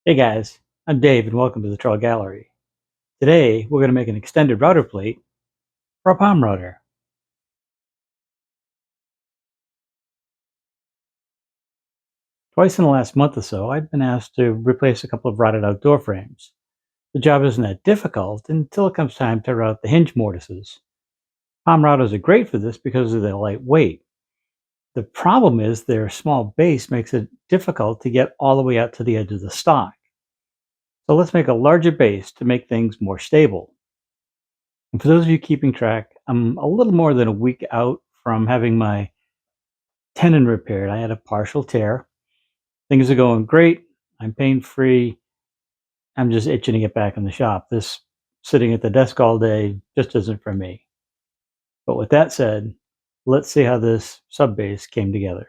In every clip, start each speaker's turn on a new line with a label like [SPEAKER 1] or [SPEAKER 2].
[SPEAKER 1] Hey guys, I'm Dave and welcome to the Trull Gallery. Today we're going to make an extended router plate for a palm router. Twice in the last month or so I've been asked to replace a couple of routed outdoor frames. The job isn't that difficult until it comes time to route the hinge mortises. Palm routers are great for this because of their lightweight. The problem is their small base makes it difficult to get all the way out to the edge of the stock. So let's make a larger base to make things more stable. And for those of you keeping track, I'm a little more than a week out from having my tendon repaired. I had a partial tear. Things are going great. I'm pain free. I'm just itching to get back in the shop. This sitting at the desk all day just isn't for me. But with that said, let's see how this sub base came together.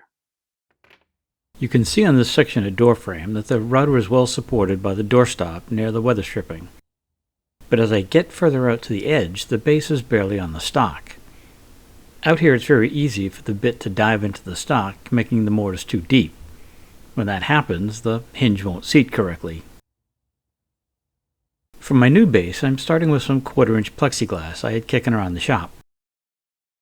[SPEAKER 1] You can see on this section of door frame that the router is well supported by the doorstop near the weather stripping. But as I get further out to the edge, the base is barely on the stock. Out here it's very easy for the bit to dive into the stock, making the mortise too deep. When that happens, the hinge won't seat correctly. For my new base, I'm starting with some 1/4-inch plexiglass I had kicking around the shop.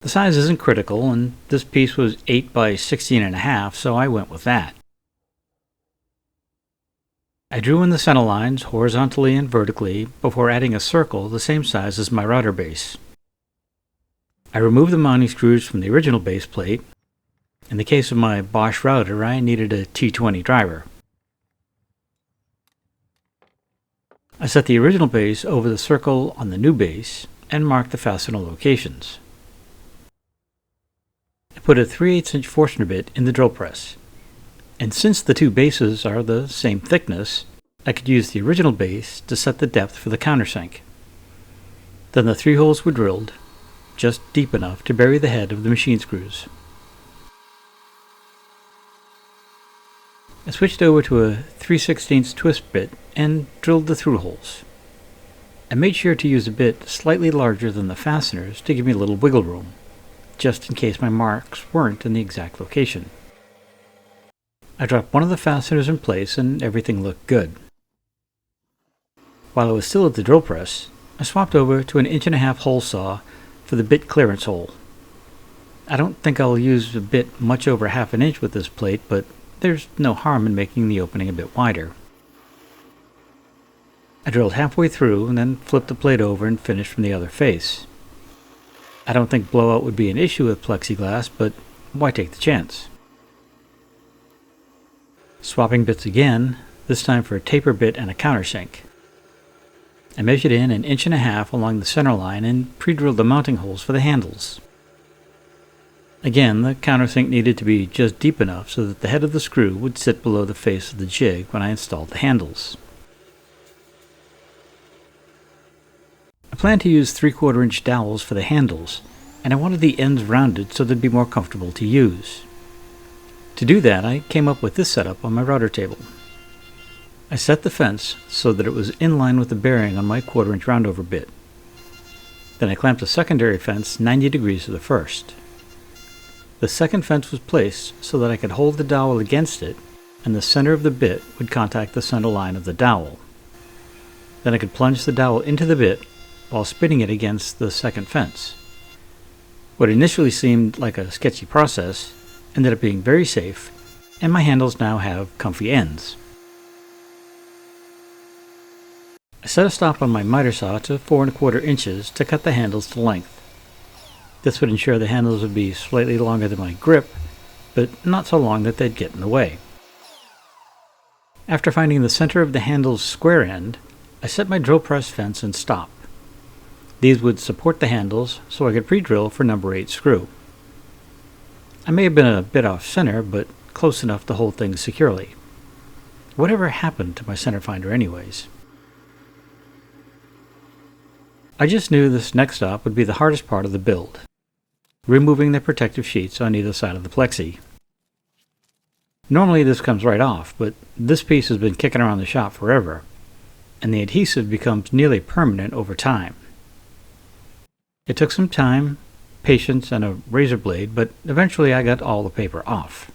[SPEAKER 1] The size isn't critical, and this piece was 8 by 16.5, so I went with that. I drew in the center lines horizontally and vertically before adding a circle the same size as my router base. I removed the mounting screws from the original base plate. In the case of my Bosch router, I needed a T20 driver. I set the original base over the circle on the new base and marked the fastener locations. I put a 3/8-inch Forstner bit in the drill press, and since the two bases are the same thickness, I could use the original base to set the depth for the countersink. Then the 3 holes were drilled, just deep enough to bury the head of the machine screws. I switched over to a 3/16 twist bit and drilled the through holes. I made sure to use a bit slightly larger than the fasteners to give me a little wiggle room, just in case my marks weren't in the exact location. I dropped one of the fasteners in place and everything looked good. While I was still at the drill press, I swapped over to an 1.5-inch hole saw for the bit clearance hole. I don't think I'll use a bit much over 1/2 inch with this plate, but there's no harm in making the opening a bit wider. I drilled halfway through and then flipped the plate over and finished from the other face. I don't think blowout would be an issue with plexiglass, but why take the chance? Swapping bits again, this time for a taper bit and a countersink. I measured in 1.5 inches along the center line and pre-drilled the mounting holes for the handles. Again, the countersink needed to be just deep enough so that the head of the screw would sit below the face of the jig when I installed the handles. I planned to use 3/4-inch dowels for the handles, and I wanted the ends rounded so they'd be more comfortable to use. To do that, I came up with this setup on my router table. I set the fence so that it was in line with the bearing on my 1/4-inch roundover bit. Then I clamped a secondary fence 90 degrees to the first. The second fence was placed so that I could hold the dowel against it and the center of the bit would contact the center line of the dowel. Then I could plunge the dowel into the bit while spinning it against the second fence. What initially seemed like a sketchy process ended up being very safe, and my handles now have comfy ends. I set a stop on my miter saw to 4¼ inches to cut the handles to length. This would ensure the handles would be slightly longer than my grip, but not so long that they'd get in the way. After finding the center of the handle's square end, I set my drill press fence and stop. These would support the handles so I could pre-drill for number 8 screw. I may have been a bit off center, but close enough to hold things securely. Whatever happened to my center finder anyways? I just knew this next stop would be the hardest part of the build, removing the protective sheets on either side of the plexi. Normally this comes right off, but this piece has been kicking around the shop forever, and the adhesive becomes nearly permanent over time. It took some time, patience, and a razor blade, but eventually I got all the paper off.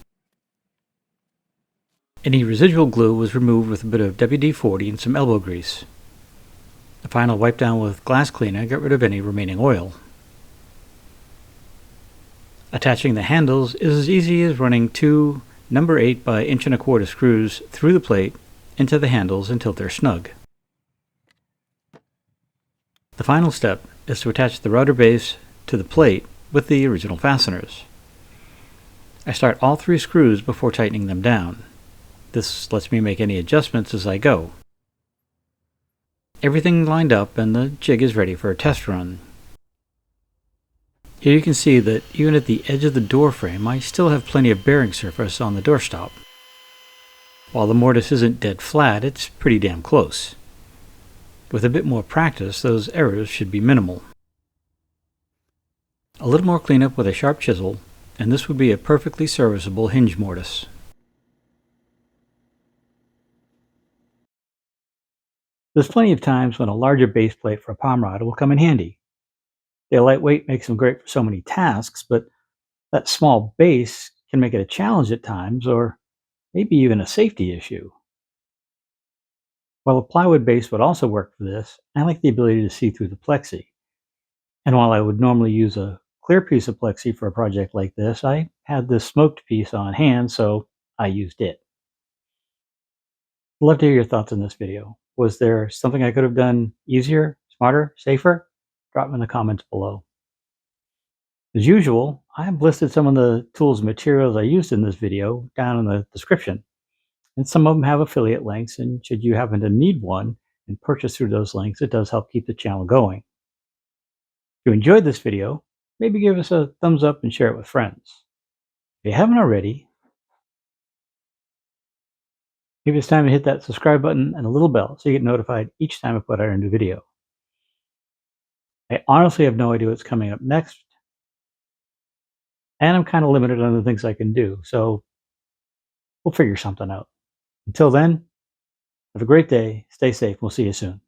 [SPEAKER 1] Any residual glue was removed with a bit of WD-40 and some elbow grease. The final wipe down with glass cleaner got rid of any remaining oil. Attaching the handles is as easy as running two number 8 by 1.25" screws through the plate into the handles until they're snug. The final step is to attach the router base to the plate with the original fasteners. I start all 3 screws before tightening them down. This lets me make any adjustments as I go. Everything lined up and the jig is ready for a test run. Here you can see that even at the edge of the door frame, I still have plenty of bearing surface on the doorstop. While the mortise isn't dead flat, it's pretty damn close. With a bit more practice, those errors should be minimal. A little more cleanup with a sharp chisel, and this would be a perfectly serviceable hinge mortise. There's plenty of times when a larger base plate for a palm rod will come in handy. The lightweight makes them great for so many tasks, but that small base can make it a challenge at times, or maybe even a safety issue. While a plywood base would also work for this, I like the ability to see through the plexi. And while I would normally use a clear piece of plexi for a project like this, I had this smoked piece on hand, so I used it. I'd love to hear your thoughts on this video. Was there something I could have done easier, smarter, safer? Drop them in the comments below. As usual, I have listed some of the tools and materials I used in this video down in the description. And some of them have affiliate links, and should you happen to need one and purchase through those links, it does help keep the channel going. If you enjoyed this video, maybe give us a thumbs up and share it with friends. If you haven't already, maybe it's time to hit that subscribe button and the little bell so you get notified each time I put out a new video. I honestly have no idea what's coming up next, and I'm kind of limited on the things I can do, so we'll figure something out. Until then, have a great day, stay safe, we'll see you soon.